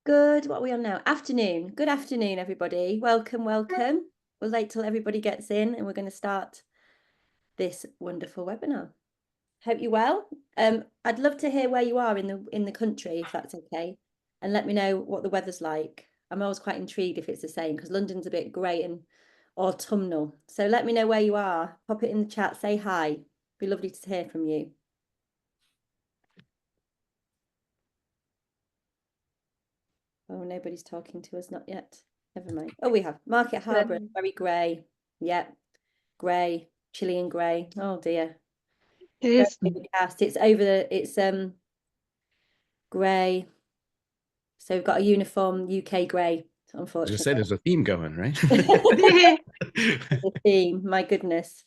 Good. What are we on now? Afternoon. Good afternoon, everybody. Welcome, welcome. We'll wait till everybody gets in and we're going to start this wonderful webinar. Hope you're well. I'd love to hear where you are in the country, if that's okay, and let me know what the weather's like. I'm always quite intrigued if it's the same because London's a bit grey and autumnal. So let me know where you are. Pop it in the chat. Say hi. Be lovely to hear from you. Oh, nobody's talking to us, not yet. Never mind. Oh, we have Market Harbour, very grey. Yeah, grey, chilly and grey. Oh dear. It is. Overcast. It's over the. It's grey. So we've got a uniform UK grey. Unfortunately, Just say there's a theme going, right? The theme. My goodness.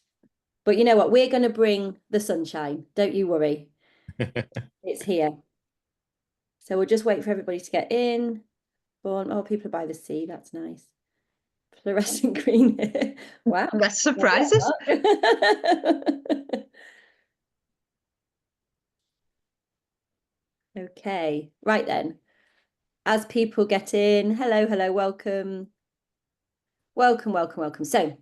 But you know what? We're going to bring the sunshine. Don't you worry. It's here. So we'll just wait for everybody to get in. Oh, people are by the sea. That's nice. Fluorescent green here. Wow. That's surprises. Okay, right then. As people get in, hello, welcome. Welcome. So,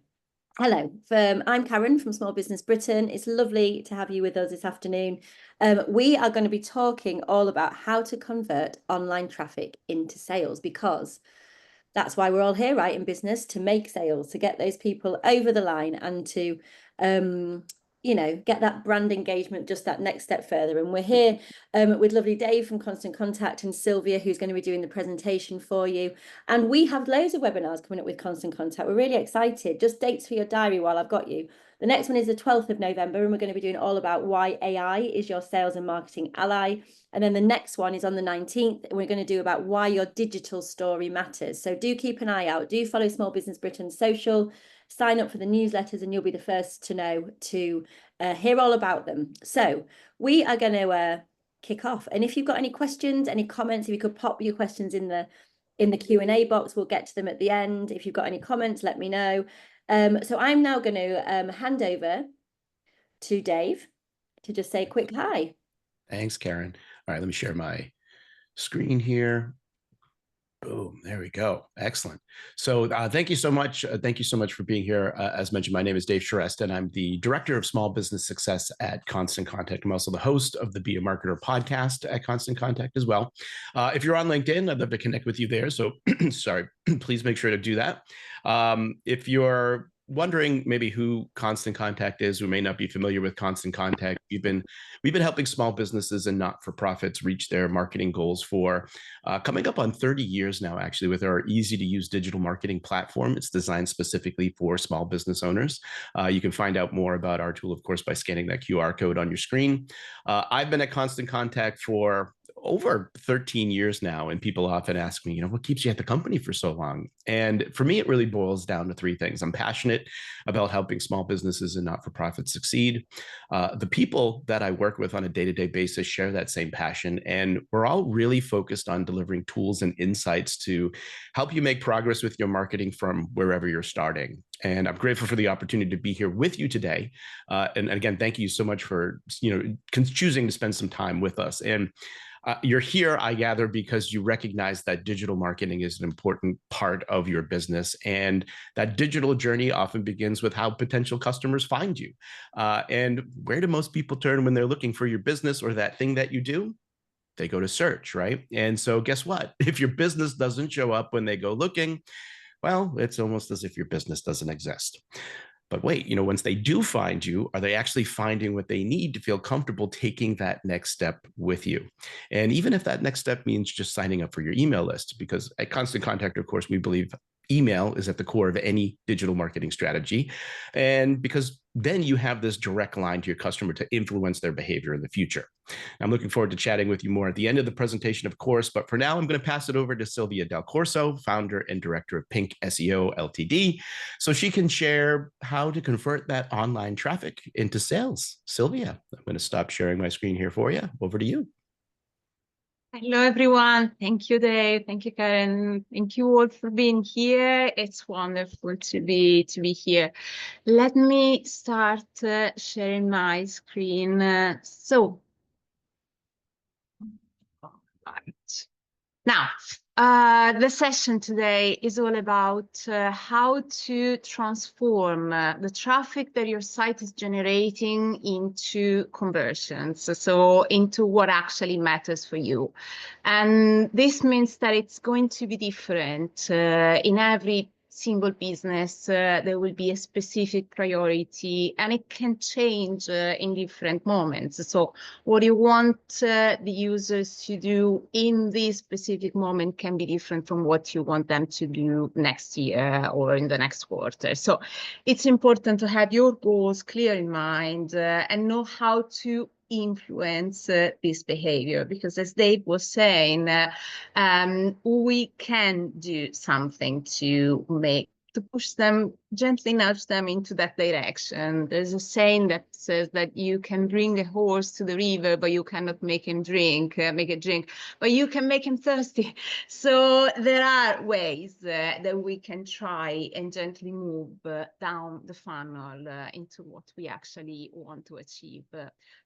hello, I'm Karen from Small Business Britain. It's lovely to have you with us this afternoon. We are going to be talking all about how to convert online traffic into sales, because that's why we're all here, right, in business, to make sales, to get those people over the line and to get that brand engagement just that next step further. And we're here with lovely Dave from Constant Contact and Silvia, who's going to be doing the presentation for you. And we have loads of webinars coming up with Constant Contact. We're really excited. Just dates for your diary while I've got you. The next one is the 12th of November, and we're going to be doing all about why AI is your sales and marketing ally. And then the next one is on the 19th, and we're going to do about why your digital story matters. So do keep an eye out. Do follow Small Business Britain social, sign up for the newsletters, and you'll be the first to know to hear all about them. So we are going to kick off. And if you've got any questions, any comments, if you could pop your questions in the Q&A box, we'll get to them at the end. If you've got any comments, let me know. So I'm now going to hand over to Dave to just say a quick hi. Thanks, Karen. All right, let me share my screen here. Boom, there we go. Excellent. So thank you so much. Thank you so much for being here. As mentioned, my name is Dave Charest, and I'm the Director of Small Business Success at Constant Contact. I'm also the host of the Be a Marketer podcast at Constant Contact as well. If you're on LinkedIn, I'd love to connect with you there. So sorry, please make sure to do that. If you're wondering maybe who Constant Contact is, who may not be familiar with Constant Contact, we've been helping small businesses and not-for-profits reach their marketing goals for coming up on 30 years now, actually, with our easy-to-use digital marketing platform. It's designed specifically for small business owners. You can find out more about our tool, of course, by scanning that QR code on your screen. I've been at Constant Contact for over 13 years now, and people often ask me, what keeps you at the company for so long? And for me, it really boils down to three things. I'm passionate about helping small businesses and not-for-profits succeed. The people that I work with on a day-to-day basis share that same passion, and we're all really focused on delivering tools and insights to help you make progress with your marketing from wherever you're starting. And I'm grateful for the opportunity to be here with you today. And again, thank you so much for choosing to spend some time with us. And you're here, I gather, because you recognize that digital marketing is an important part of your business. And that digital journey often begins with how potential customers find you. And where do most people turn when they're looking for your business or that thing that you do? They go to search, right? And so guess what? If your business doesn't show up when they go looking, well, it's almost as if your business doesn't exist. But wait, once they do find you, are they actually finding what they need to feel comfortable taking that next step with you? And even if that next step means just signing up for your email list, because at Constant Contact, of course, we believe email is at the core of any digital marketing strategy. And because then you have this direct line to your customer to influence their behavior in the future. I'm looking forward to chatting with you more at the end of the presentation, of course, but for now, I'm going to pass it over to Silvia Del Corso, founder and director of Pink SEO Ltd, so she can share how to convert that online traffic into sales. Silvia, I'm going to stop sharing my screen here for you. Over to you. Hello, everyone. Thank you, Dave. Thank you, Karen. Thank you all for being here. It's wonderful to be here. Let me start sharing my screen. All right. Now, the session today is all about how to transform the traffic that your site is generating into conversions, so into what actually matters for you. And this means that it's going to be different in every single business. There will be a specific priority, and it can change in different moments. So what you want the users to do in this specific moment can be different from what you want them to do next year or in the next quarter. So it's important to have your goals clear in mind and know how to influence this behavior, because as Dave was saying, we can do something to push them, gently nudge them into that direction. There's a saying that says that you can bring a horse to the river, but you cannot make him drink, but you can make him thirsty. So there are ways that we can try and gently move down the funnel into what we actually want to achieve.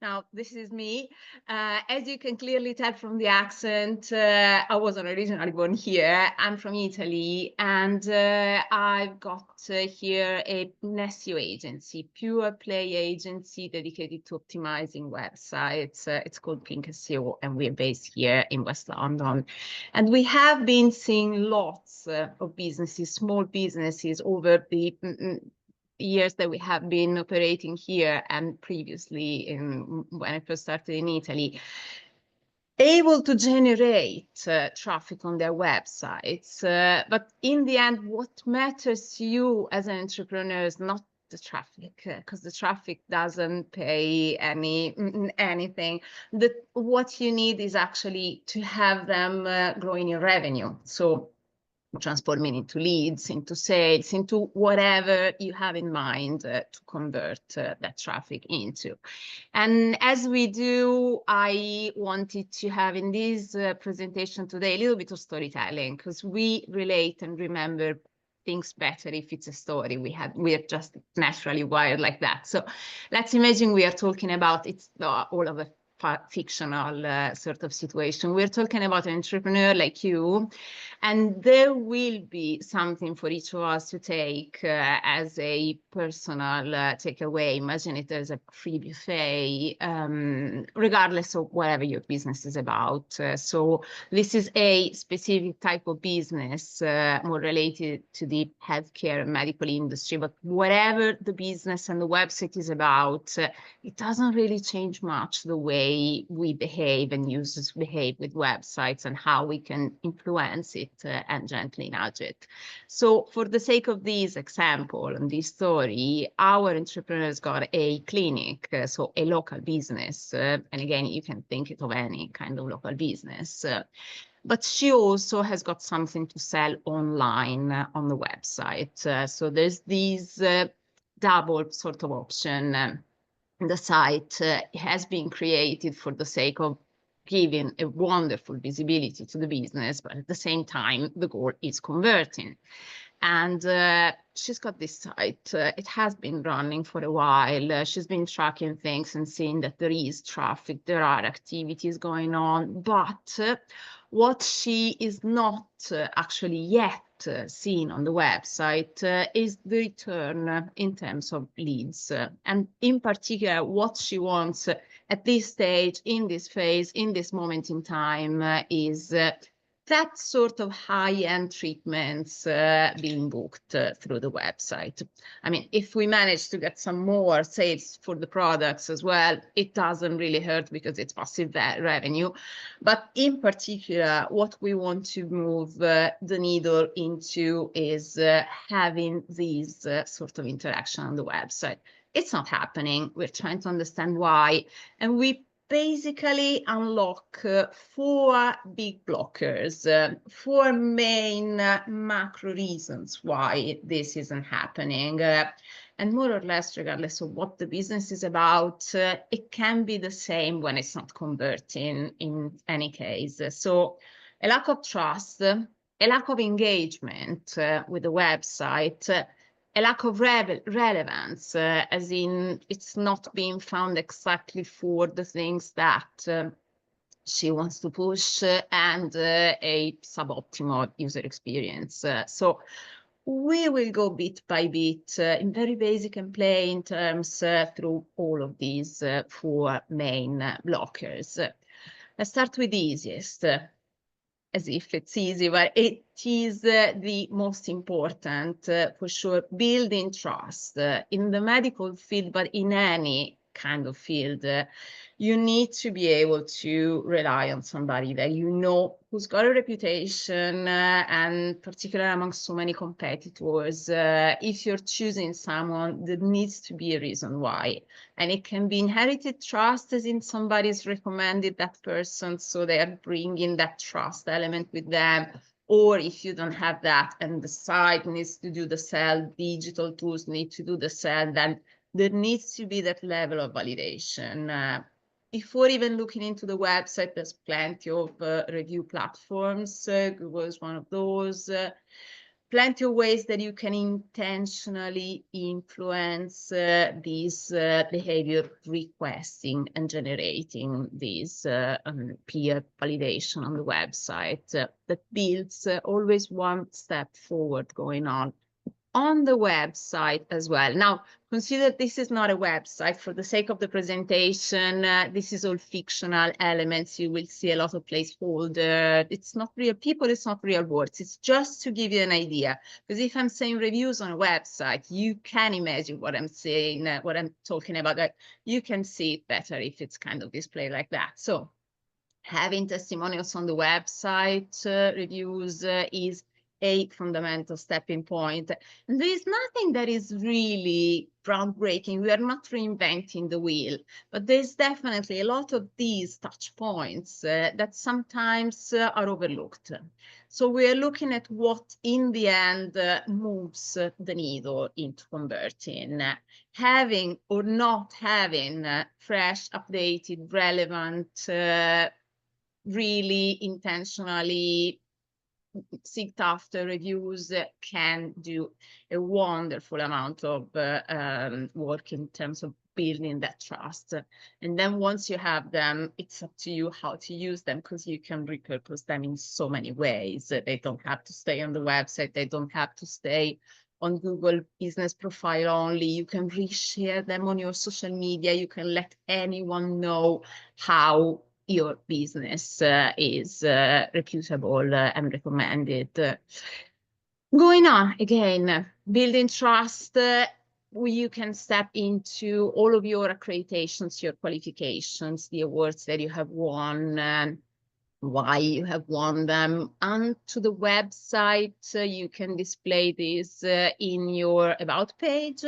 Now, this is me. As you can clearly tell from the accent, I wasn't originally born here. I'm from Italy, and I've got here an SEO agency, pure play agency dedicated to optimizing websites. It's called Pink SEO, and we're based here in West London. And we have been seeing lots of businesses, small businesses, over the years that we have been operating here and previously when I first started in Italy, able to generate traffic on their websites. But in the end, what matters to you as an entrepreneur is not the traffic, because the traffic doesn't pay anything. What you need is actually to have them growing your revenue. So transforming into leads, into sales, into whatever you have in mind to convert that traffic into. And as we do, I wanted to have in this presentation today a little bit of storytelling, because we relate and remember things better if it's a story. We are just naturally wired like that. So let's imagine we are talking about, it's all of a fictional sort of situation. We're talking about an entrepreneur like you, and there will be something for each of us to take as a personal takeaway. Imagine it as a free buffet, regardless of whatever your business is about. So this is a specific type of business, more related to the healthcare and medical industry, but whatever the business and the website is about, it doesn't really change much the way we behave and users behave with websites and how we can influence it and gently nudge it. So for the sake of this example and this story, our entrepreneurs got a clinic, so a local business. And again, you can think of any kind of local business. But she also has got something to sell online on the website. So there's these double sort of option. The site has been created for the sake of giving a wonderful visibility to the business, but at the same time, the goal is converting. And she's got this site. It has been running for a while. She's been tracking things and seeing that there is traffic, there are activities going on, but what she is not actually yet seen on the website is the return in terms of leads. And in particular, what she wants at this stage, in this phase, in this moment in time, is that sort of high-end treatments being booked through the website. I mean, if we manage to get some more sales for the products as well, it doesn't really hurt because it's passive revenue. But in particular, what we want to move the needle into is having these sort of interaction on the website. It's not happening. We're trying to understand why. And we basically unlock 4 big blockers, 4 main macro reasons why this isn't happening. And more or less, regardless of what the business is about, it can be the same when it's not converting in any case. So a lack of trust, a lack of engagement with the website, a lack of relevance, as in it's not being found exactly for the things that she wants to push, and a suboptimal user experience. So we will go bit by bit in very basic and plain terms through all of these 4 main blockers. Let's start with the easiest, as if it's easy, but it is the most important for sure. Building trust in the medical field, but in any kind of field, you need to be able to rely on somebody that you know, who's got a reputation, and particularly among so many competitors, if you're choosing someone, there needs to be a reason why. And it can be inherited trust, as in somebody's recommended that person, so they are bringing that trust element with them. Or if you don't have that and the site needs to do the sell, digital tools need to do the sell, then there needs to be that level of validation. Before even looking into the website, there's plenty of review platforms. Google is one of those. Plenty of ways that you can intentionally influence these behavior, requesting and generating these peer validation on the website that builds always one step forward going on the website as well. Now, consider this is not a website. For the sake of the presentation, this is all fictional elements. You will see a lot of placeholder. It's not real people, it's not real words. It's just to give you an idea. Because if I'm saying reviews on a website, you can imagine what I'm saying, what I'm talking about. Like, you can see it better if it's kind of displayed like that. So having testimonials on the website, reviews is a fundamental stepping point. And there is nothing that is really groundbreaking. We are not reinventing the wheel, but there's definitely a lot of these touch points that sometimes are overlooked. So we are looking at what in the end moves the needle into converting. Having or not having fresh, updated, relevant, really intentionally seeked after reviews can do a wonderful amount of work in terms of building that trust. And then once you have them, it's up to you how to use them, because you can repurpose them in so many ways. They don't have to stay on the website. They don't have to stay on Google business profile only. You can reshare them on your social media. You can let anyone know how your business is reputable and recommended. Going on, again, building trust, you can step into all of your accreditations, your qualifications, the awards that you have won, why you have won them. Onto the website, you can display this in your about page.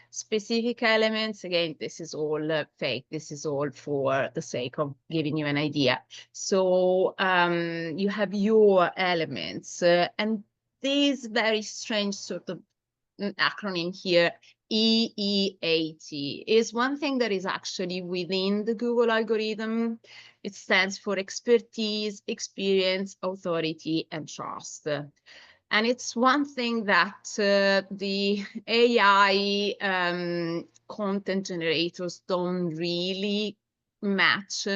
Specific elements, again, this is all fake. This is all for the sake of giving you an idea. So you have your elements, and this very strange sort of acronym here, EEAT, is one thing that is actually within the Google algorithm. It stands for expertise, experience, authority, and trust. And it's one thing that the AI content generators don't really match,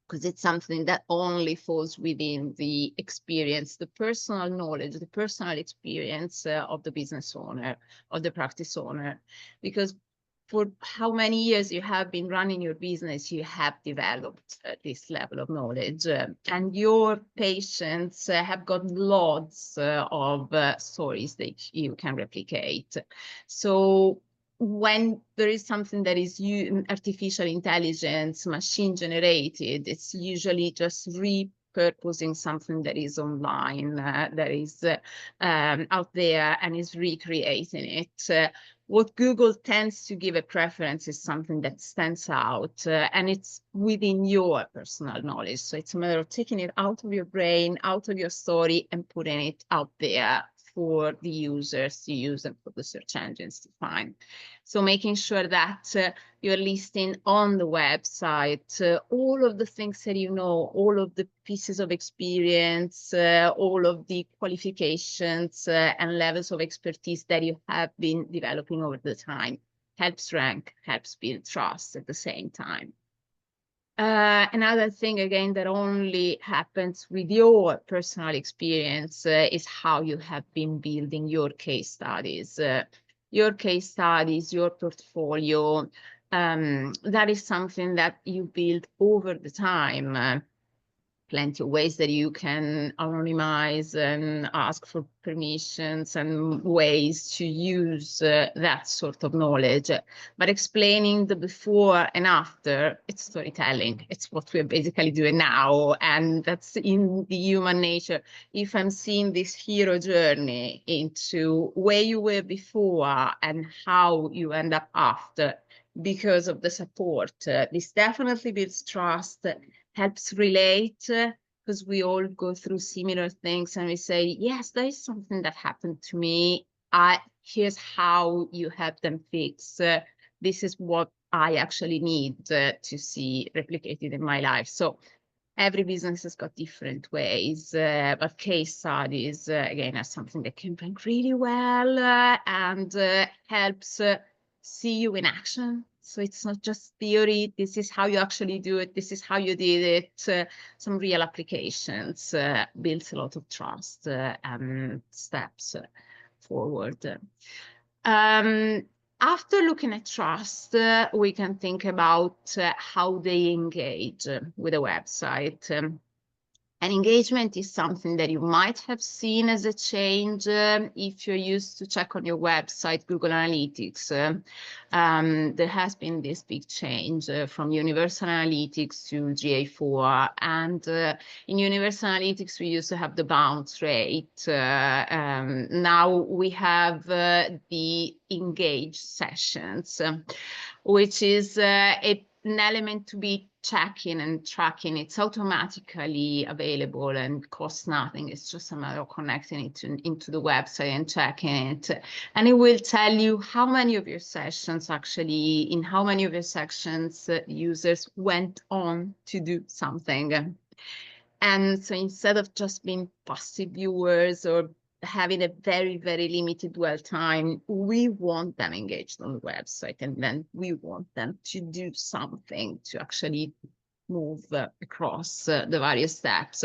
because it's something that only falls within the experience, the personal knowledge, the personal experience of the business owner, of the practice owner. Because for how many years you have been running your business, you have developed this level of knowledge, and your patients have got lots of stories that you can replicate. So when there is something that is artificial intelligence, machine generated, it's usually just repurposing something that is online, that is out there, and is recreating it. What Google tends to give a preference is something that stands out, and it's within your personal knowledge. So it's a matter of taking it out of your brain, out of your story, and putting it out there for the users to use and for the search engines to find. So making sure that you're listing on the website all of the things that you know, all of the pieces of experience, all of the qualifications and levels of expertise that you have been developing over the time. Helps rank, helps build trust at the same time. Another thing, again, that only happens with your personal experience is how you have been building your case studies. Your case studies, your portfolio, that is something that you build over the time. Plenty of ways that you can anonymize and ask for permissions and ways to use that sort of knowledge. But explaining the before and after, it's storytelling. It's what we're basically doing now. And that's in the human nature. If I'm seeing this hero journey into where you were before and how you end up after, because of the support, this definitely builds trust, helps relate, because we all go through similar things and we say, yes, there is something that happened to me. Here's how you help them fix. This is what I actually need to see replicated in my life. So every business has got different ways, but case studies, again, are something that can rank really well and helps see you in action. So it's not just theory. This is how you actually do it. This is how you did it. Some real applications builds a lot of trust and steps forward. After looking at trust, we can think about how they engage with a website. And engagement is something that you might have seen as a change if you're used to check on your website, Google Analytics. There has been this big change from Universal Analytics to GA4. And in Universal Analytics, we used to have the bounce rate. Now we have the engaged sessions, which is an element to be checking and tracking. It's automatically available and costs nothing. It's just a matter of connecting it into the website and checking it. And it will tell you how many of your sessions actually, in how many of your sections users went on to do something. And so instead of just being passive viewers or having a very, very limited dwell time, we want them engaged on the website, and then we want them to do something to actually move across the various steps.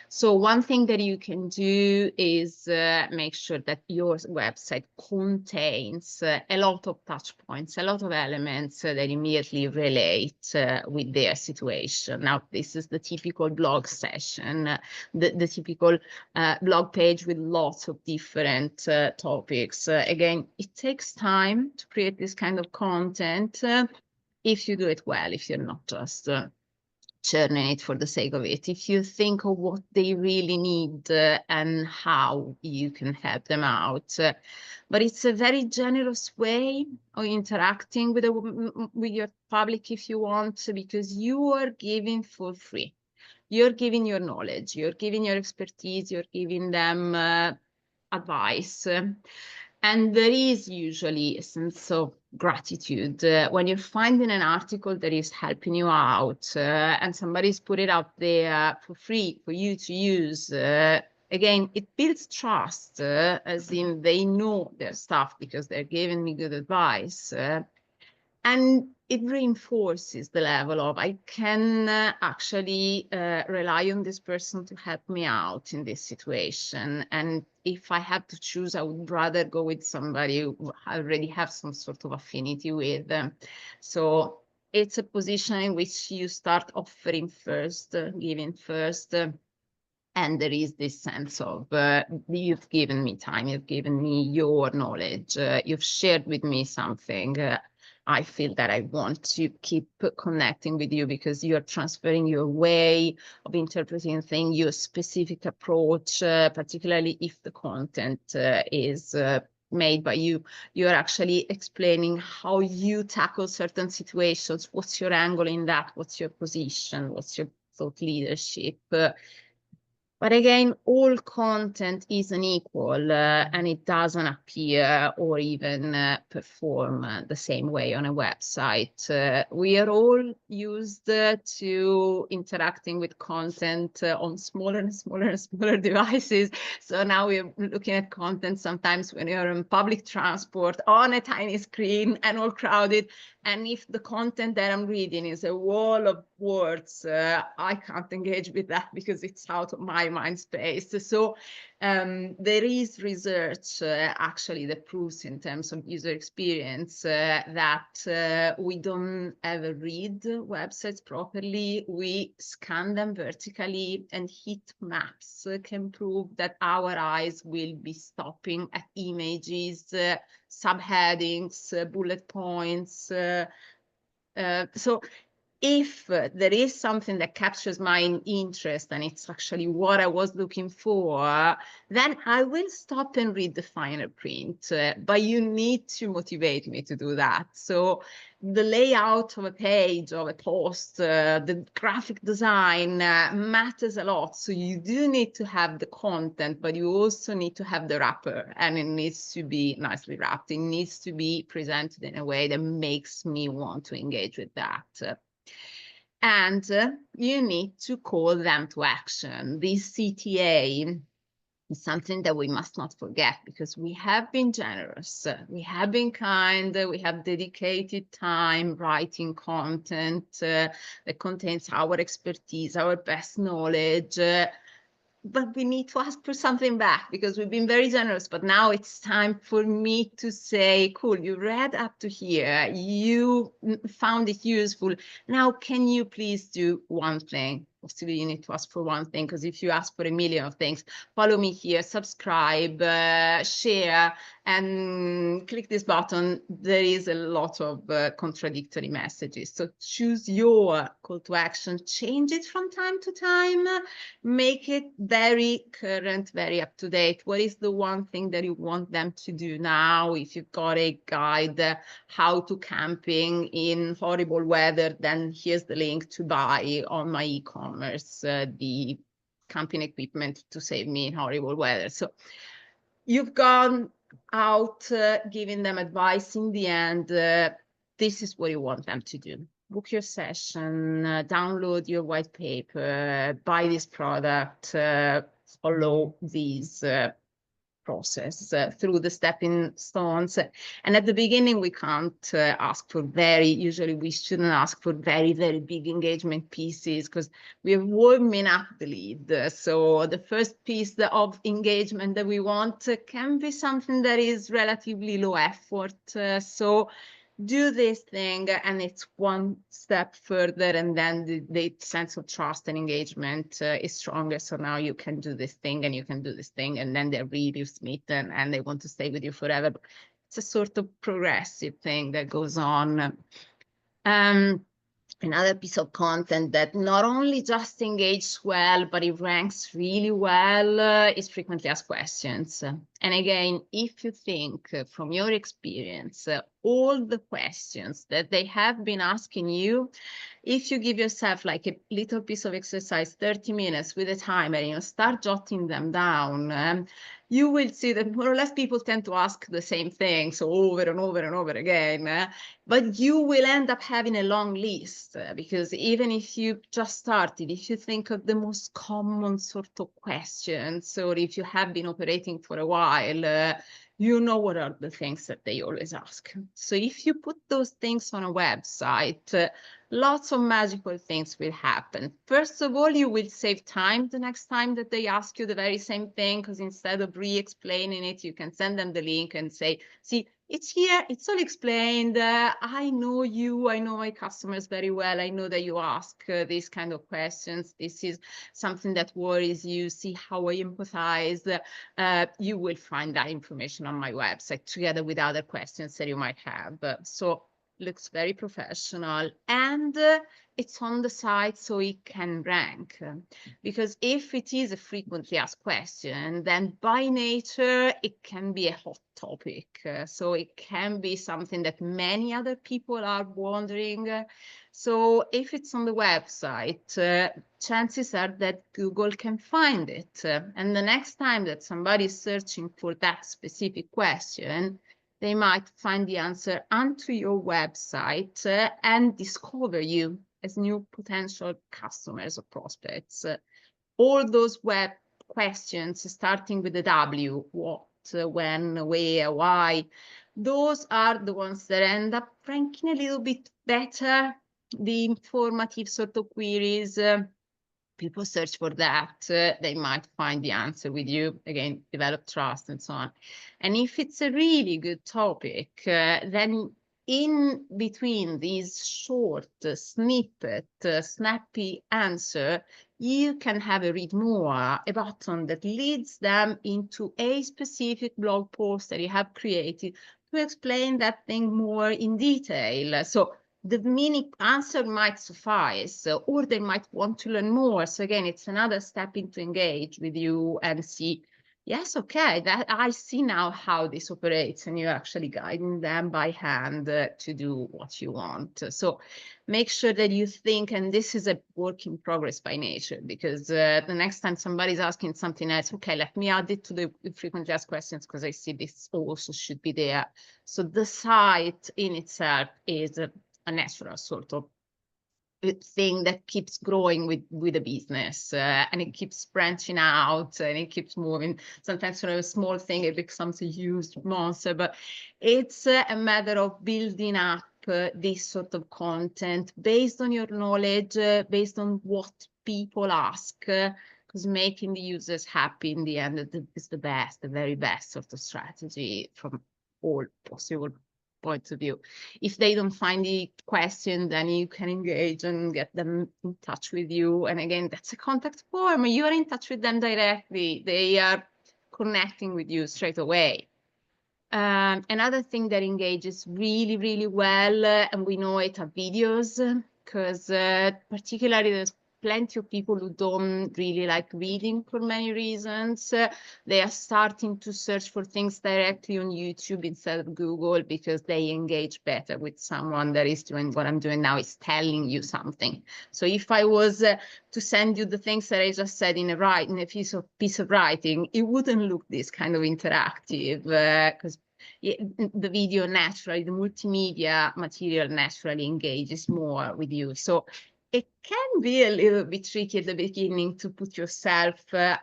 So one thing that you can do is make sure that your website contains a lot of touch points, a lot of elements that immediately relate with their situation. Now, this is the typical blog session, the typical blog page with lots of different topics. Again, it takes time to create this kind of content if you do it well, if you're not just churning it for the sake of it. If you think of what they really need and how you can help them out. But it's a very generous way of interacting with your public if you want, because you are giving for free. You're giving your knowledge, you're giving your expertise, you're giving them advice. And there is usually a sense of gratitude when you're finding an article that is helping you out and somebody's put it out there for free for you to use. Again, it builds trust, as in they know their stuff because they're giving me good advice. And it reinforces the level of, I can actually rely on this person to help me out in this situation. And if I have to choose, I would rather go with somebody who I already have some sort of affinity with. So it's a position in which you start offering first, giving first. And there is this sense of, you've given me time, you've given me your knowledge, you've shared with me something. I feel that I want to keep connecting with you because you're transferring your way of interpreting things, your specific approach, particularly if the content is made by you. You're actually explaining how you tackle certain situations. What's your angle in that? What's your position? What's your thought leadership? But again, all content isn't equal and it doesn't appear or even perform the same way on a website. We are all used to interacting with content on smaller and smaller and smaller devices. So now we're looking at content sometimes when you're on public transport on a tiny screen and all crowded. And if the content that I'm reading is a wall of words, I can't engage with that because it's out of my mind space. So there is research actually that proves in terms of user experience that we don't ever read websites properly. We scan them vertically, and heat maps can prove that our eyes will be stopping at images, subheadings, bullet points. So if there is something that captures my interest and it's actually what I was looking for, then I will stop and read the finer print. But you need to motivate me to do that. So the layout of a page, of a post, the graphic design matters a lot. So you do need to have the content, but you also need to have the wrapper, and it needs to be nicely wrapped. It needs to be presented in a way that makes me want to engage with that. And you need to call them to action. This CTA is something that we must not forget, because we have been generous, we have been kind, we have dedicated time writing content that contains our expertise, our best knowledge. But we need to ask for something back, because we've been very generous. But now it's time for me to say, cool, you read up to here, you found it useful. Now, can you please do one thing? Still, you need to ask for one thing, because if you ask for a million of things, follow me here, subscribe, share, and click this button, there is a lot of contradictory messages. So choose your call to action, change it from time to time, make it very current, very up to date. What is the one thing that you want them to do now? If you've got a guide, how to camping in horrible weather, then here's the link to buy on my e-commerce, the camping equipment to save me in horrible weather. So you've gone out giving them advice. In the end, this is what you want them to do. Book your session, download your white paper, buy this product, follow these process through the stepping stones. And at the beginning, we can't ask for usually we shouldn't ask for very, very big engagement pieces, because we are warming up the lead. So the first piece of engagement that we want can be something that is relatively low effort. So do this thing, and it's one step further, and then the sense of trust and engagement is stronger. So now you can do this thing, and you can do this thing, and then they're really smitten and they want to stay with you forever. It's a sort of progressive thing that goes on. Another piece of content that not only just engages well, but it ranks really well is frequently asked questions. And again, if you think from your experience, all the questions that they have been asking you, if you give yourself like a little piece of exercise, 30 minutes with a timer, and you start jotting them down, you will see that more or less people tend to ask the same thing, so over and over and over again. But you will end up having a long list, because even if you just started, if you think of the most common sort of questions, or if you have been operating for a while, you know what are the things that they always ask. So if you put those things on a website, lots of magical things will happen. First of all, you will save time the next time that they ask you the very same thing, because instead of re-explaining it, you can send them the link and say, see, it's here, it's all explained. I know you, I know my customers very well. I know that you ask these kind of questions. This is something that worries you. See how I empathize. You will find that information on my website together with other questions that you might have. So looks very professional, and it's on the site so it can rank. Because if it is a frequently asked question, then by nature, it can be a hot topic. So it can be something that many other people are wondering. So if it's on the website, chances are that Google can find it. And the next time that somebody is searching for that specific question, they might find the answer onto your website and discover you as new potential customers or prospects. All those web questions starting with the W, what, when, where, why, those are the ones that end up ranking a little bit better the informative sort of queries, people search for that, they might find the answer with you. Again, develop trust and so on. And if it's a really good topic, then in between these short snippet, snappy answer, you can have a read more, a button that leads them into a specific blog post that you have created to explain that thing more in detail. So the mini answer might suffice, or they might want to learn more. So again, it's another step into engage with you and see, yes, okay, that I see now how this operates, and you're actually guiding them by hand to do what you want. So make sure that you think, and this is a work in progress by nature, because the next time somebody's asking something else, okay, let me add it to the frequently asked questions because I see this also should be there. So the site in itself is a natural sort of thing that keeps growing with the business, and it keeps branching out and it keeps moving. Sometimes from a small thing it becomes a huge monster, but it's a matter of building up this sort of content based on your knowledge, based on what people ask, because making the users happy in the end is the best, the very best sort of strategy from all possible points of view. If they don't find the question, then you can engage and get them in touch with you. And again, that's a contact form. You are in touch with them directly. They are connecting with you straight away. Another thing that engages really, really well, and we know it, are videos, because particularly there's plenty of people who don't really like reading for many reasons. They are starting to search for things directly on YouTube instead of Google, because they engage better with someone that is doing what I'm doing now, is telling you something. So if I was to send you the things that I just said in a piece of writing, it wouldn't look this kind of interactive, because the video naturally, the multimedia material naturally engages more with you. So it can be a little bit tricky at the beginning to put yourself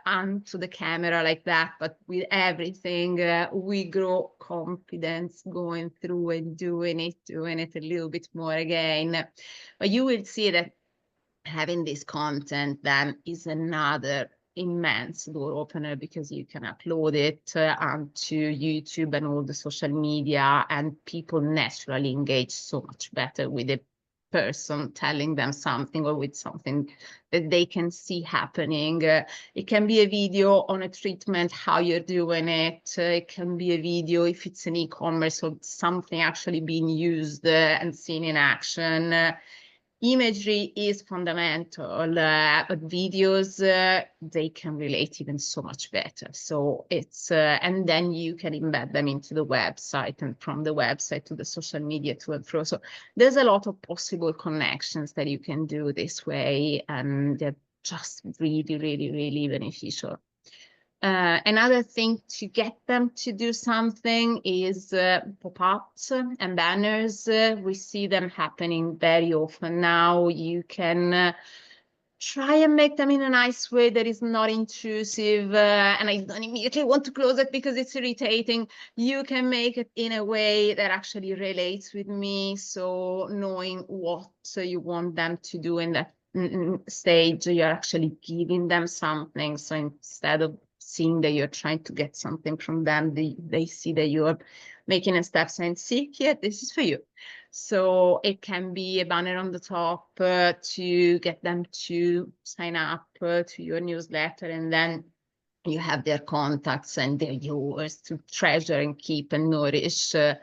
onto the camera like that, but with everything, we grow confidence going through and doing it a little bit more again. But you will see that having this content then is another immense door opener, because you can upload it onto YouTube and all the social media, and people naturally engage so much better with a person telling them something, or with something that they can see happening. It can be a video on a treatment, how you're doing it. It can be a video if it's an e-commerce or something actually being used and seen in action. Imagery is fundamental, but videos, they can relate even so much better. So it's, and then you can embed them into the website, and from the website to the social media to and fro. So there's a lot of possible connections that you can do this way, and they're just really, really, really beneficial. Another thing to get them to do something is pop-ups and banners. We see them happening very often now. You can try and make them in a nice way that is not intrusive, and I don't immediately want to close it because it's irritating. You can make it in a way that actually relates with me. So knowing what you want them to do in that stage, you're actually giving them something. So instead of seeing that you're trying to get something from them, they see that you're making a step saying, see here, this is for you. So it can be a banner on the top to get them to sign up to your newsletter, and then you have their contacts and they're yours to treasure and keep and nourish your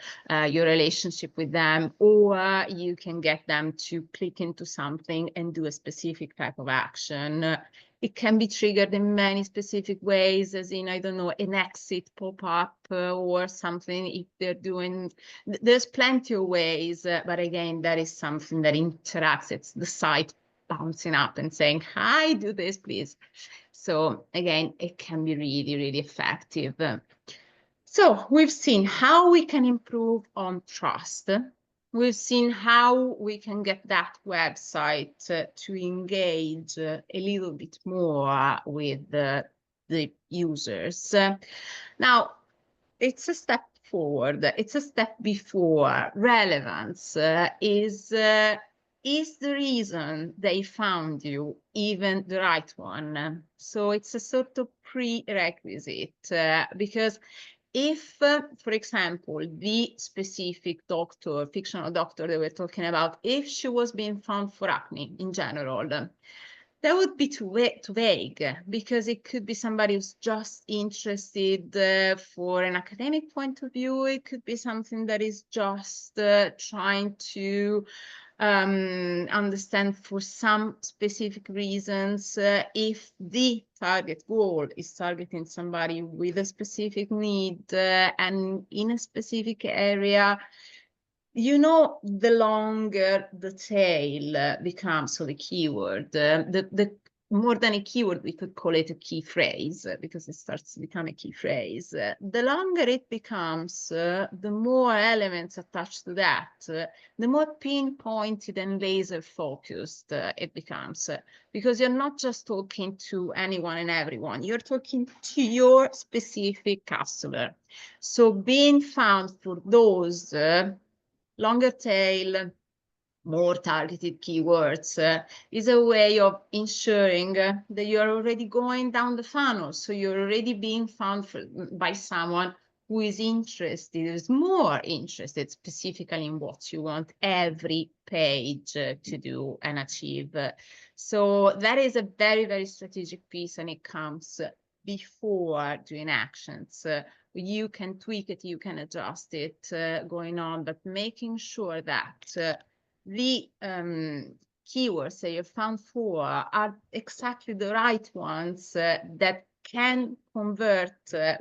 relationship with them. Or you can get them to click into something and do a specific type of action. It can be triggered in many specific ways, as in, I don't know, an exit pop-up or something if they're doing, there's plenty of ways, but again, that is something that interacts. It's the site bouncing up and saying, hi, do this, please. So again, it can be really, really effective. So we've seen how we can improve on trust. We've seen how we can get that website to engage a little bit more with the users. Now, it's a step forward. It's a step before. Relevance is is the reason they found you even the right one? So it's a sort of prerequisite, because if, for example, the specific doctor, fictional doctor that we're talking about, if she was being found for acne in general, that would be too vague, because it could be somebody who's just interested for an academic point of view. It could be something that is just trying to understand for some specific reasons. If the target goal is targeting somebody with a specific need and in a specific area, you know, the longer the tail becomes, so the keyword, the more than a keyword, we could call it a key phrase, because it starts to become a key phrase. The longer it becomes, the more elements attached to that, the more pinpointed and laser focused it becomes, because you're not just talking to anyone and everyone, you're talking to your specific customer. So being found for those longer tail, more targeted keywords is a way of ensuring that you're already going down the funnel. So you're already being found by someone who is interested, is more interested specifically in what you want every page to do and achieve. So that is a very, very strategic piece, and it comes before doing actions. You can tweak it, you can adjust it going on, but making sure that the keywords that you found for are exactly the right ones that can convert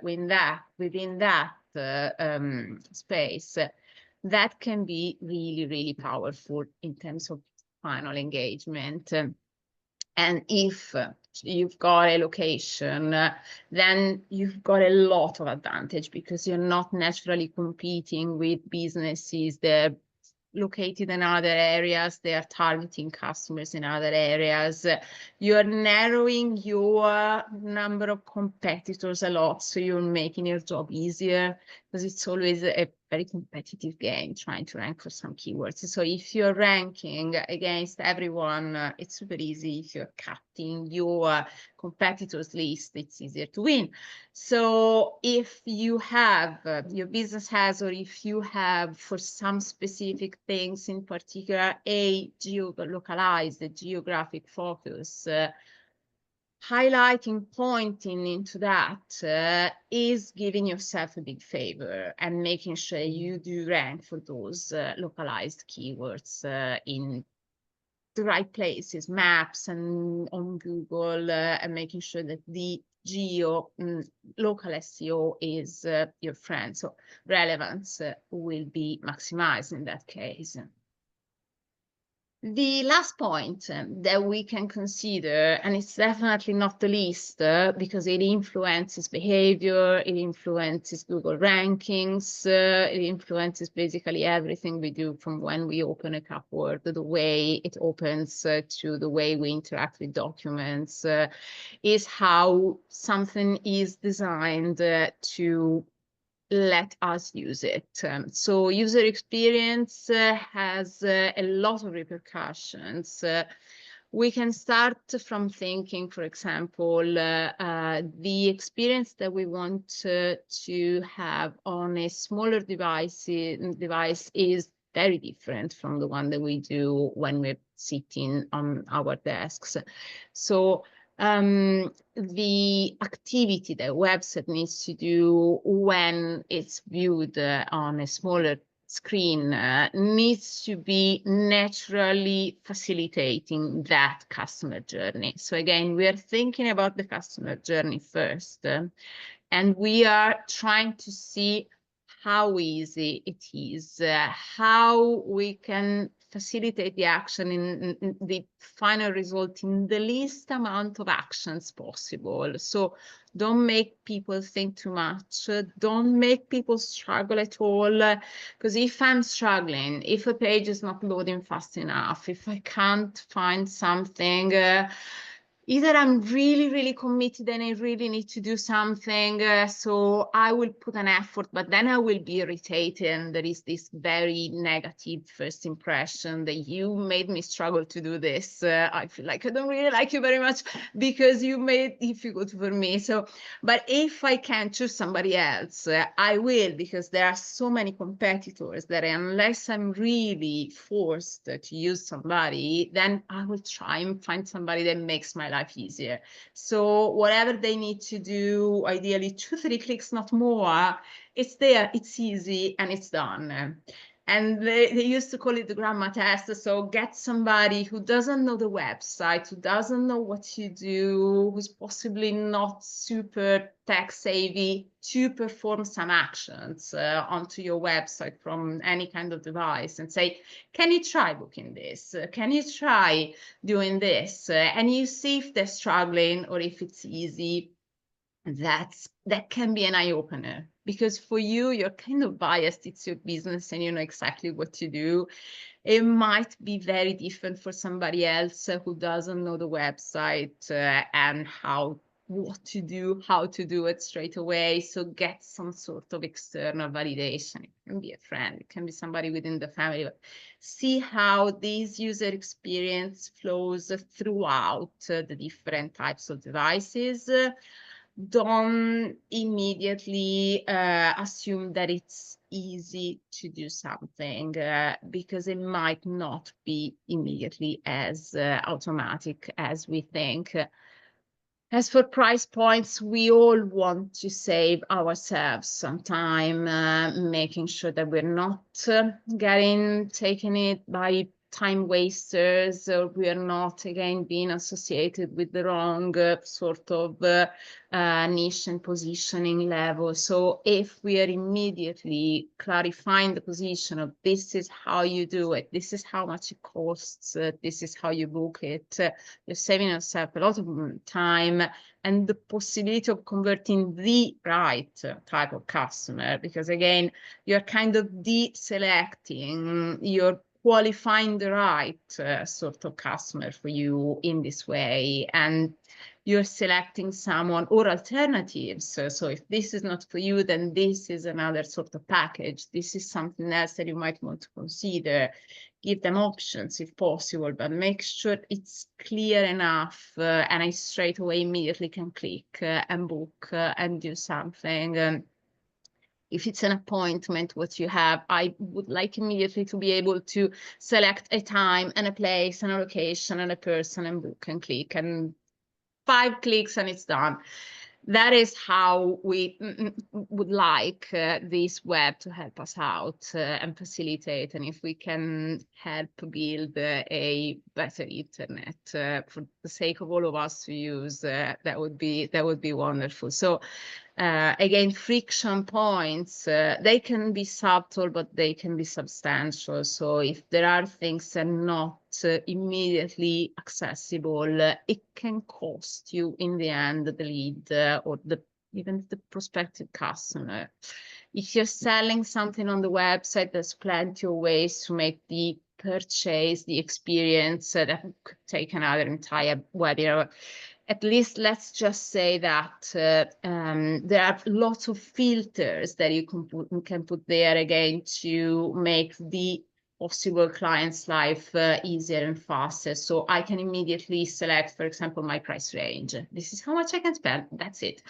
within that space. That can be really, really powerful in terms of funnel engagement. And if you've got a location, then you've got a lot of advantage, because you're not naturally competing with businesses that are located in other areas, they are targeting customers in other areas. You're narrowing your number of competitors a lot, so you're making your job easier, because it's always a very competitive game trying to rank for some keywords. So if you're ranking against everyone, it's super easy. If you're cutting your competitors list, it's easier to win. So if you have, your business has, or if you have for some specific things in particular, a localized geographic focus, highlighting, pointing into that is giving yourself a big favor and making sure you do rank for those localized keywords in the right places, maps and on Google, and making sure that the local SEO is your friend. So relevance will be maximized in that case. The last point that we can consider, and it's definitely not the least, because it influences behavior, it influences Google rankings, it influences basically everything we do, from when we open a cupboard, the way it opens to the way we interact with documents, is how something is designed to let us use it. So user experience has a lot of repercussions. We can start from thinking, for example, the experience that we want to have on a smaller device is very different from the one that we do when we're sitting on our desks. So the activity that a website needs to do when it's viewed on a smaller screen needs to be naturally facilitating that customer journey. So again, we are thinking about the customer journey first, and we are trying to see how easy it is, how we can facilitate the action in the final result in the least amount of actions possible. So don't make people think too much. Don't make people struggle at all. Because if I'm struggling, if a page is not loading fast enough, if I can't find something, Either I'm really, really committed and I really need to do something, so I will put an effort, but then I will be irritated, and there is this very negative first impression that you made me struggle to do this. I feel like I don't really like you very much because you made it difficult for me. So, but if I can choose somebody else, I will, because there are so many competitors that unless I'm really forced to use somebody, then I will try and find somebody that makes my life easier. So whatever they need to do, ideally 2-3 clicks, not more, it's there, it's easy, and it's done. And they used to call it the grandma test. So get somebody who doesn't know the website, who doesn't know what you do, who's possibly not super tech savvy, to perform some actions onto your website from any kind of device and say, can you try booking this? Can you try doing this? And you see if they're struggling or if it's easy. That can be an eye-opener, because for you, you're kind of biased, it's your business and you know exactly what to do. It might be very different for somebody else who doesn't know the website and what to do, how to do it straight away. So get some sort of external validation. It can be a friend, it can be somebody within the family. But see how this user experience flows throughout the different types of devices. Don't immediately assume that it's easy to do something because it might not be immediately as automatic as we think. As for price points, we all want to save ourselves some time, making sure that we're not taken it by time wasters, or we are not again being associated with the wrong sort of niche and positioning level. So if we are immediately clarifying the position of this is how you do it, this is how much it costs, this is how you book it, you're saving yourself a lot of time and the possibility of converting the right type of customer, because again, you're kind of deselecting, you're qualifying the right sort of customer for you in this way, and you're selecting someone or alternatives. So if this is not for you, then this is another sort of package. This is something else that you might want to consider. Give them options if possible, but make sure it's clear enough and I straight away immediately can click and book and do something. If it's an appointment, what you have, I would like immediately to be able to select a time and a place and a location and a person and book and click, and 5 clicks and it's done. That is how we would like this web to help us out and facilitate. And if we can help build a better internet for the sake of all of us to use, that would be wonderful. So again, friction points, they can be subtle, but they can be substantial. So if there are things that are not immediately accessible, it can cost you in the end the lead or even the prospective customer. If you're selling something on the website, there's plenty of ways to make the purchase, the experience that could take another entire webinar. At least let's just say that there are lots of filters that you can put there again to make the possible client's life easier and faster. So I can immediately select, for example, my price range. This is how much I can spend. That's it.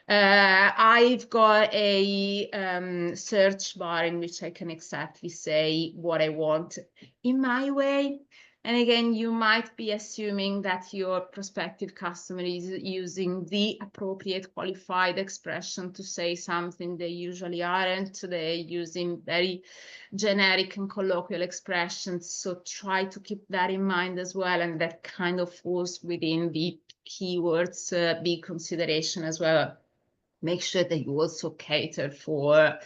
I've got a search bar in which I can exactly say what I want in my way. And again, you might be assuming that your prospective customer is using the appropriate qualified expression to say something they usually aren't. They're using very generic and colloquial expressions. So try to keep that in mind as well. And that kind of falls within the keywords big consideration as well. Make sure that you also cater for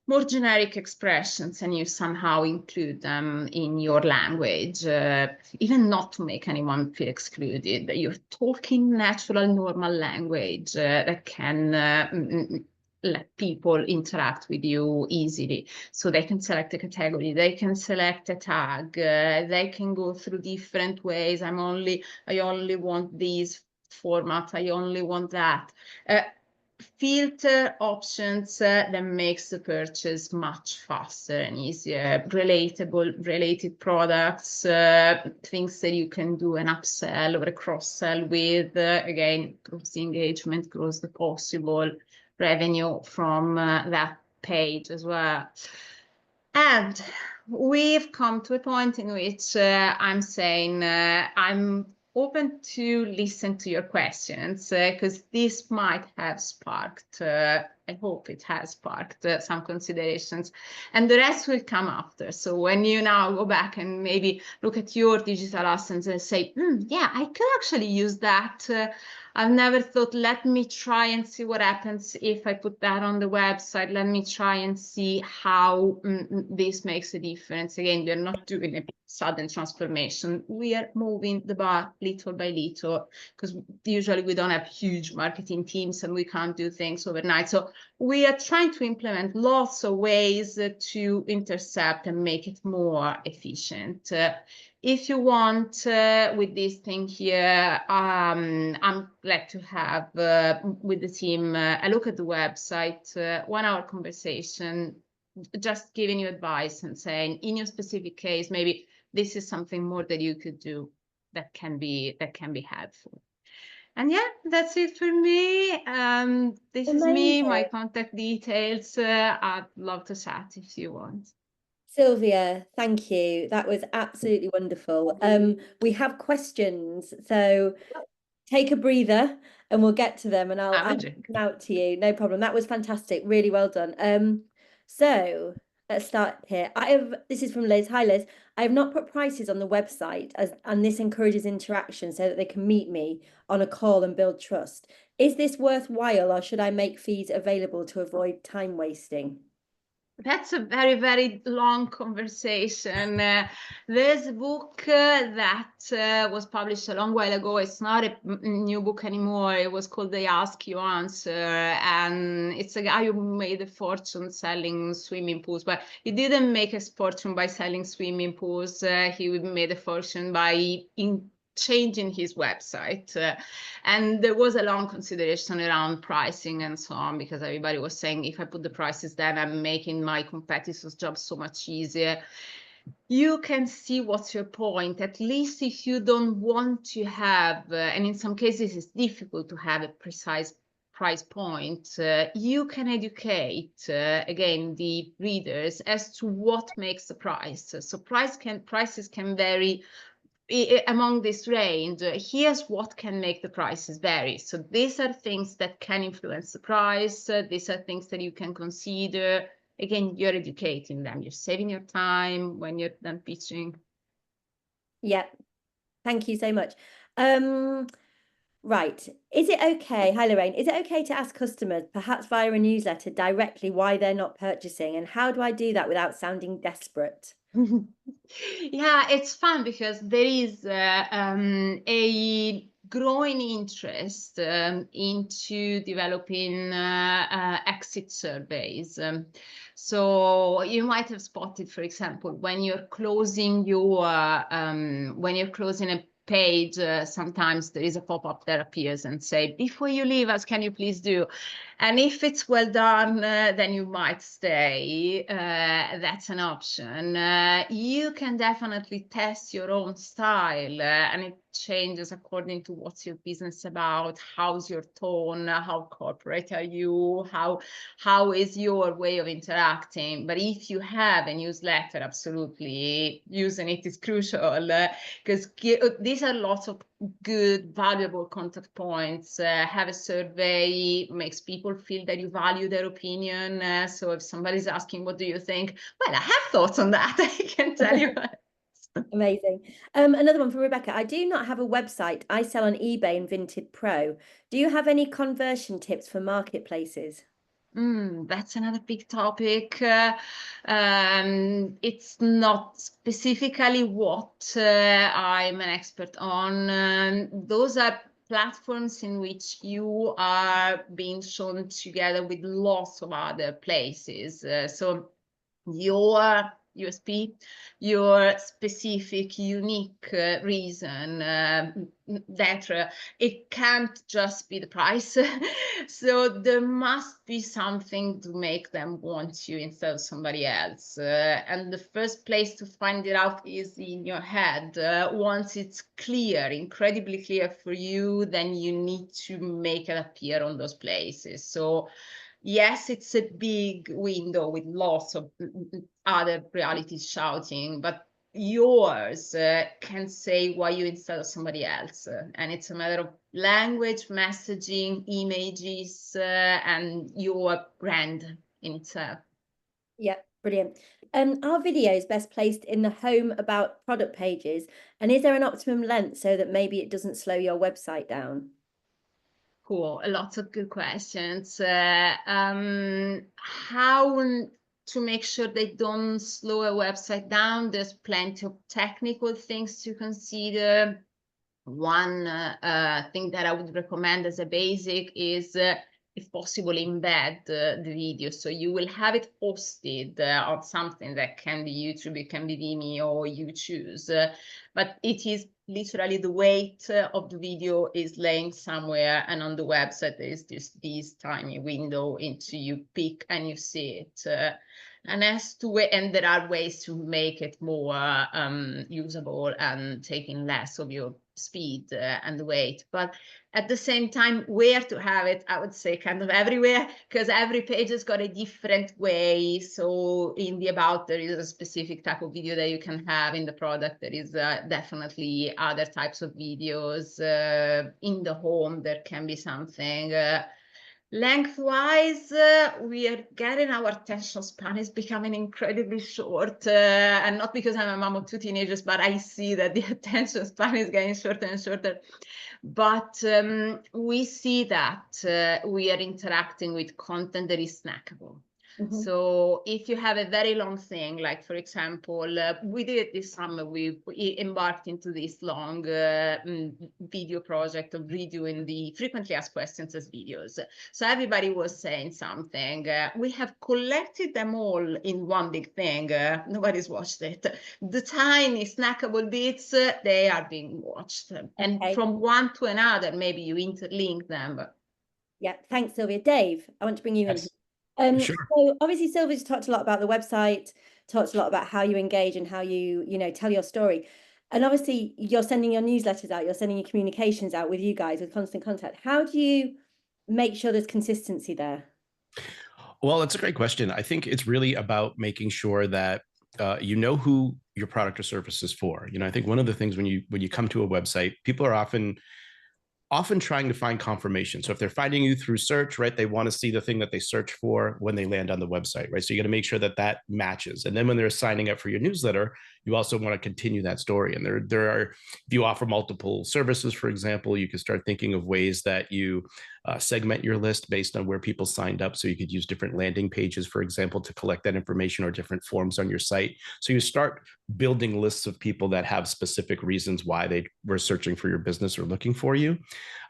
more generic expressions and you somehow include them in your language, even not to make anyone feel excluded. You're talking natural, normal language that can let people interact with you easily. So they can select a category, they can select a tag, they can go through different ways. I only want these format, I only want that. Filter options that makes the purchase much faster and easier. Related products, things that you can do an upsell or a cross-sell with. Again, grows the engagement, grows the possible revenue from that page as well. And we've come to a point in which I'm saying I'm open to listen to your questions because this might have sparked, I hope it has sparked some considerations, and the rest will come after. So when you now go back and maybe look at your digital assets and say, yeah, I could actually use that. I've never thought, let me try and see what happens if I put that on the website. Let me try and see how this makes a difference. Again, we're not doing a sudden transformation. We are moving the bar little by little because usually we don't have huge marketing teams and we can't do things overnight. So we are trying to implement lots of ways to intercept and make it more efficient. If you want, with this thing here, I'm glad to have with the team a look at the website, 1 hour conversation, just giving you advice and saying, in your specific case, maybe this is something more that you could do that can be helpful. And yeah, that's it for me. This is me, my contact details. I'd love to chat if you want. Silvia, thank you. That was absolutely wonderful. We have questions, so take a breather and we'll get to them and I'll come out to you. No problem. That was fantastic. Really well done. So let's start here. This is from Liz. Hi, Liz. I have not put prices on the website and this encourages interaction so that they can meet me on a call and build trust. Is this worthwhile or should I make fees available to avoid time wasting? That's a very, very long conversation. There's a book that was published a long while ago. It's not a new book anymore. It was called The Ask You Answer. And it's a guy who made a fortune selling swimming pools. But he didn't make a fortune by selling swimming pools. He made a fortune by changing his website, and there was a long consideration around pricing and so on, because everybody was saying, if I put the prices down, I'm making my competitors' job so much easier. You can see what's your point, at least if you don't want to have, and in some cases it's difficult to have a precise price point, you can educate, again, the readers as to what makes the price. So prices can vary among this range. Here's what can make the prices vary. So these are things that can influence the price. These are things that you can consider. Again, you're educating them. You're saving your time when you're done pitching. Yeah, thank you so much. Right. Is it okay? Hi, Lorraine. Is it okay to ask customers, perhaps via a newsletter, directly why they're not purchasing? And how do I do that without sounding desperate? Yeah, it's fun because there is a growing interest into developing exit surveys. So you might have spotted, for example, when you're closing a page, sometimes there is a pop-up that appears and say, before you leave us, can you please do? And if it's well done, then you might stay. That's an option. You can definitely test your own style, and it changes according to what's your business about, how's your tone, how corporate are you, how is your way of interacting. But if you have a newsletter, absolutely using it is crucial, because these are lots of good, valuable contact points. Have a survey, makes people feel that you value their opinion. So if somebody's asking, what do you think? Well, I have thoughts on that. I can tell you. Amazing. Another one for Rebecca. I do not have a website. I sell on eBay and Vinted Pro. Do you have any conversion tips for marketplaces? That's another big topic. It's not specifically what I'm an expert on. Those are platforms in which you are being shown together with lots of other places. So your USP, your specific, unique reason that it can't just be the price. So there must be something to make them want you instead of somebody else. And the first place to find it out is in your head. Once it's clear, incredibly clear for you, then you need to make it appear on those places. So yes, it's a big window with lots of other realities shouting, but yours can say why you instead of somebody else. And it's a matter of language, messaging, images, and your brand in itself. Yeah, brilliant. Are videos best placed in the home about product pages? And is there an optimum length so that maybe it doesn't slow your website down? Cool, lots of good questions. How to make sure they don't slow a website down? There's plenty of technical things to consider. One thing that I would recommend as a basic is, if possible, embed the video. So you will have it hosted on something that can be YouTube, it can be Vimeo, or you choose. But it is literally the weight of the video is laying somewhere, and on the website there is this tiny window into you pick and you see it. And there are ways to make it more usable and taking less of your speed and weight. But at the same time, where to have it, I would say kind of everywhere, because every page has got a different way. So in the about, there is a specific type of video that you can have. In the product, there is definitely other types of videos. In the home, there can be something. Lengthwise, we are getting our attention span is becoming incredibly short, and not because I'm a mom of two teenagers, but I see that the attention span is getting shorter and shorter. But we see that we are interacting with content that is snackable. So if you have a very long thing, like for example, we did it this summer, we embarked into this long video project of redoing the frequently asked questions as videos. So everybody was saying something. We have collected them all in one big thing. Nobody's watched it. The tiny snackable bits, they are being watched. And from one to another, maybe you interlink them. Yeah, thanks, Silvia. Dave, I want to bring you in. Sure. So obviously Sylvia's talked a lot about the website, talked a lot about how you engage and how you tell your story. And obviously you're sending your newsletters out, you're sending your communications out with you guys with constant contact. How do you make sure there's consistency there? Well, it's a great question. I think it's really about making sure that you know who your product or service is for. I think one of the things when you come to a website, people are often trying to find confirmation. So if they're finding you through search, right, they want to see the thing that they search for when they land on the website, right? So you got to make sure that that matches. And then when they're signing up for your newsletter, you also want to continue that story. And there are, if you offer multiple services, for example, you can start thinking of ways that you segment your list based on where people signed up. So you could use different landing pages, for example, to collect that information, or different forms on your site. So you start building lists of people that have specific reasons why they were searching for your business or looking for you.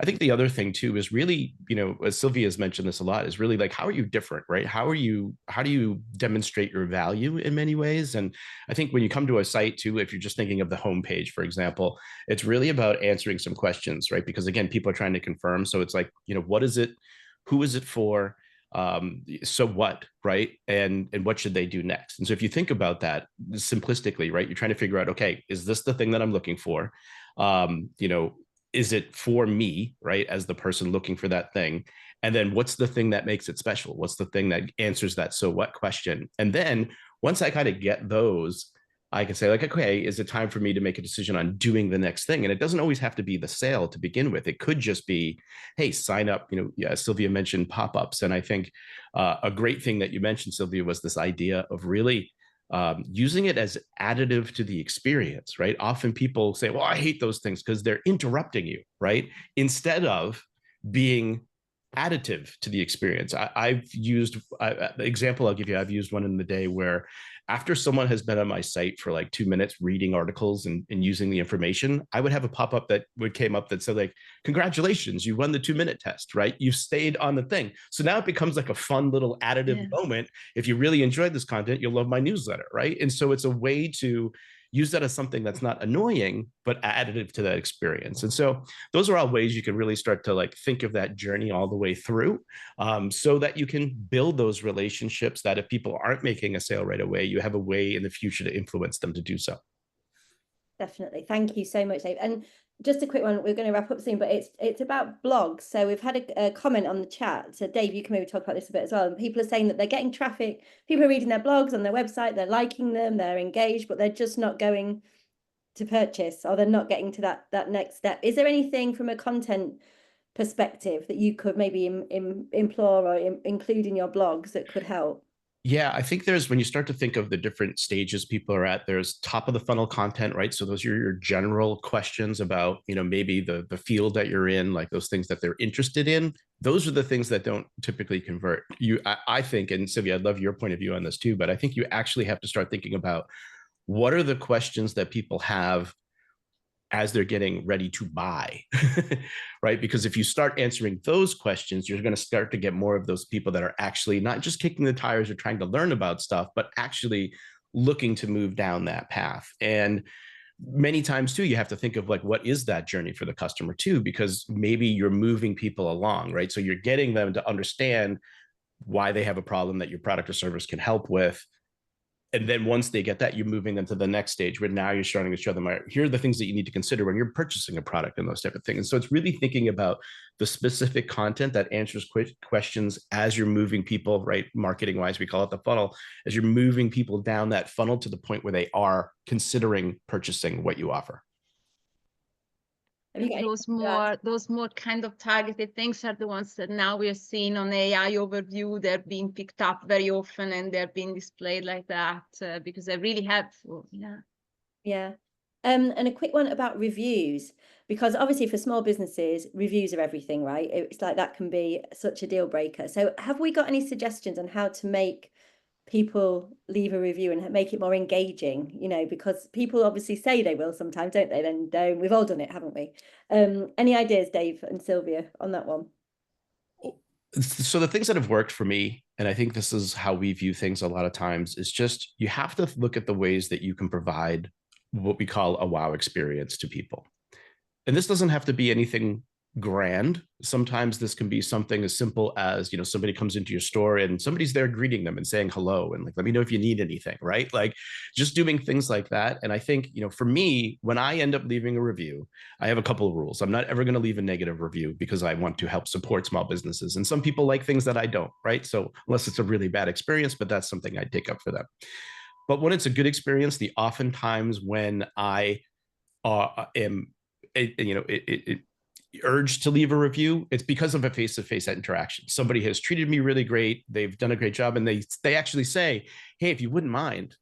I think the other thing too is really, as Silvia has mentioned this a lot, is really like, how are you different, right? How do you demonstrate your value in many ways? And I think when you come to a site too, if you're just thinking of the homepage, for example, it's really about answering some questions, right? Because again, people are trying to confirm. So it's like, what is it? Who is it for? So what, right? And what should they do next? And so if you think about that simplistically, right, you're trying to figure out, okay, is this the thing that I'm looking for? Is it for me, right, as the person looking for that thing? And then what's the thing that makes it special? What's the thing that answers that so what question? And then once I kind of get those, I can say like, okay, is it time for me to make a decision on doing the next thing? And it doesn't always have to be the sale to begin with. It could just be, hey, sign up. Yeah, Silvia mentioned pop-ups. And I think a great thing that you mentioned, Silvia, was this idea of really using it as additive to the experience, right? Often people say, well, I hate those things because they're interrupting you, right? Instead of being additive to the experience. I've used the example I'll give you. I've used one in the day where after someone has been on my site for like 2 minutes reading articles and using the information, I would have a pop-up that would came up that said like, congratulations, you won the 2-minute test, right? You stayed on the thing. So now it becomes like a fun little additive moment. If you really enjoyed this content, you'll love my newsletter, right? And so it's a way to use that as something that's not annoying, but additive to that experience. And so those are all ways you can really start to like think of that journey all the way through, so that you can build those relationships that if people aren't making a sale right away, you have a way in the future to influence them to do so. Definitely. Thank you so much, Dave. And just a quick one, we're going to wrap up soon, but it's about blogs. So we've had a comment on the chat. So Dave, you can maybe talk about this a bit as well. And people are saying that they're getting traffic. People are reading their blogs on their website. They're liking them. They're engaged, but they're just not going to purchase, or they're not getting to that next step. Is there anything from a content perspective that you could maybe implore or include in your blogs that could help? Yeah, I think there's, when you start to think of the different stages people are at, there's top of the funnel content, right? So those are your general questions about, maybe the field that you're in, like those things that they're interested in. Those are the things that don't typically convert. I think, and Silvia, I'd love your point of view on this too, but I think you actually have to start thinking about what are the questions that people have as they're getting ready to buy, right? Because if you start answering those questions, you're going to start to get more of those people that are actually not just kicking the tires or trying to learn about stuff, but actually looking to move down that path. And many times too, you have to think of like, what is that journey for the customer too? Because maybe you're moving people along, right? So you're getting them to understand why they have a problem that your product or service can help with. And then once they get that, you're moving them to the next stage where now you're starting to show them, here are the things that you need to consider when you're purchasing a product and those type of things. And so it's really thinking about the specific content that answers questions as you're moving people, right? Marketing wise, we call it the funnel, as you're moving people down that funnel to the point where they are considering purchasing what you offer. Those more kind of targeted things are the ones that now we are seeing on AI overview. They're being picked up very often and they're being displayed like that because they're really helpful. Yeah. And a quick one about reviews, because obviously for small businesses, reviews are everything, right? It's like that can be such a deal breaker. So have we got any suggestions on how to make people leave a review and make it more engaging, because people obviously say they will sometimes, don't they? Then don't. We've all done it, haven't we? Any ideas, Dave and Silvia, on that one? So the things that have worked for me, and I think this is how we view things a lot of times, is just you have to look at the ways that you can provide what we call a wow experience to people. And this doesn't have to be anything grand. Sometimes this can be something as simple as, somebody comes into your store and somebody's there greeting them and saying hello and like, let me know if you need anything, right? Like just doing things like that. And I think, for me, when I end up leaving a review, I have a couple of rules. I'm not ever going to leave a negative review because I want to help support small businesses. And some people like things that I don't, right? So unless it's a really bad experience, but that's something I take up for them. But when it's a good experience, oftentimes when I am urged to leave a review, it's because of a face-to-face interaction. Somebody has treated me really great. They've done a great job. And they actually say, hey, if you wouldn't mind,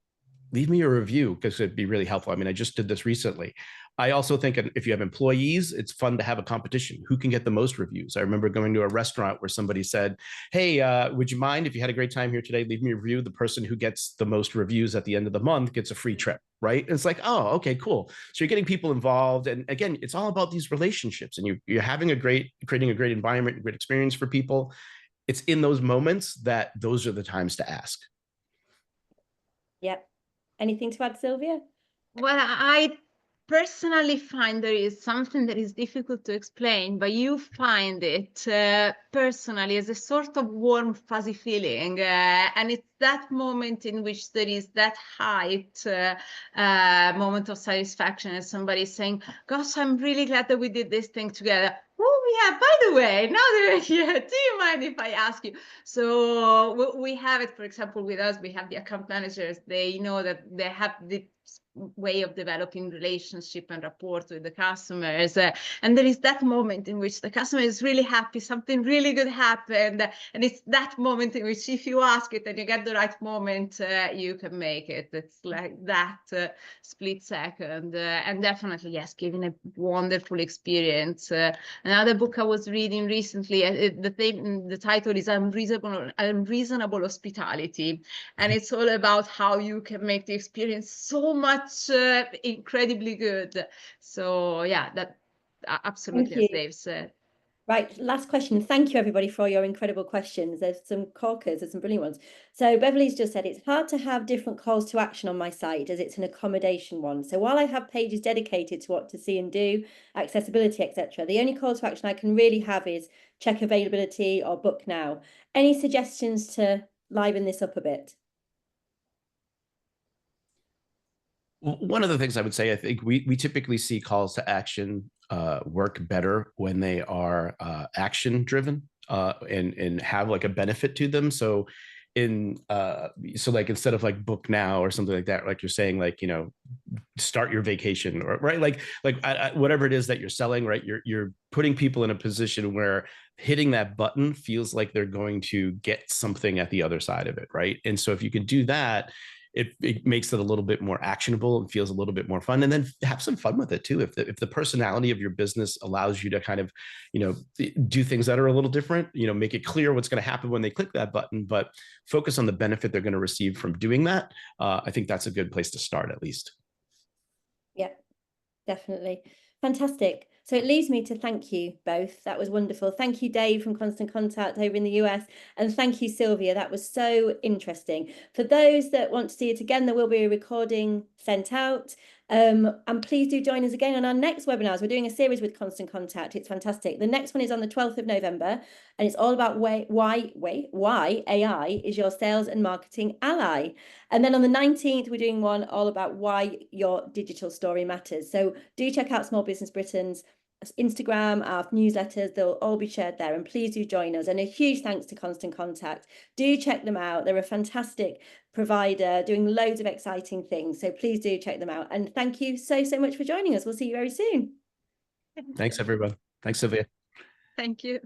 leave me a review because it'd be really helpful. I mean, I just did this recently. I also think if you have employees, it's fun to have a competition. Who can get the most reviews? I remember going to a restaurant where somebody said, hey, would you mind if you had a great time here today, leave me a review. The person who gets the most reviews at the end of the month gets a free trip, right? And it's like, oh, okay, cool. So you're getting people involved. And again, it's all about these relationships and you're having creating a great environment, a great experience for people. It's in those moments that those are the times to ask. Yep. Anything to add, Silvia? Well, I personally find there is something that is difficult to explain, but you find it personally as a sort of warm, fuzzy feeling. And it's that moment in which there is that height moment of satisfaction as somebody saying, gosh, I'm really glad that we did this thing together. Oh, yeah, by the way, now that we're here, do you mind if I ask you? So we have it, for example, with us, we have the account managers. They know that they have the way of developing relationship and rapport with the customers. And there is that moment in which the customer is really happy, something really good happened. And it's that moment in which if you ask it and you get the right moment, you can make it. It's like that split second. And definitely, yes, giving a wonderful experience. Another book I was reading recently, the title is Unreasonable Hospitality. And it's all about how you can make the experience so much incredibly good. So yeah, that absolutely, as Dave said. Right, last question. Thank you, everybody, for your incredible questions. There's some corkers, there's some brilliant ones. So Beverly's just said, it's hard to have different calls to action on my site as it's an accommodation one. So while I have pages dedicated to what to see and do, accessibility, etc., the only call to action I can really have is check availability or book now. Any suggestions to liven this up a bit? One of the things I would say, I think we typically see calls to action work better when they are action driven and have like a benefit to them. So so like instead of like book now or something like that, like you're saying, like, you know, start your vacation, or right, like whatever it is that you're selling, right, you're putting people in a position where hitting that button feels like they're going to get something at the other side of it, right? And so if you can do that, it makes it a little bit more actionable and feels a little bit more fun, and then have some fun with it too. If the personality of your business allows you to kind of, you know, do things that are a little different, you know, make it clear what's going to happen when they click that button, but focus on the benefit they're going to receive from doing that. I think that's a good place to start, at least. Yeah, definitely. Fantastic. So it leaves me to thank you both. That was wonderful. Thank you, Dave from Constant Contact over in the US. And thank you, Silvia. That was so interesting. For those that want to see it again, there will be a recording sent out. And please do join us again on our next webinars. We're doing a series with Constant Contact. It's fantastic. The next one is on the 12th of November, and it's all about why AI is your sales and marketing ally. And then on the 19th, we're doing one all about why your digital story matters. So do check out Small Business Britain's Instagram, our newsletters, they'll all be shared there, and please do join us. And a huge thanks to Constant Contact. Do check them out. They're a fantastic provider doing loads of exciting things. So please do check them out. And thank you so much for joining us. We'll see you very soon. Thanks, everyone. Thanks, Silvia. Thank you.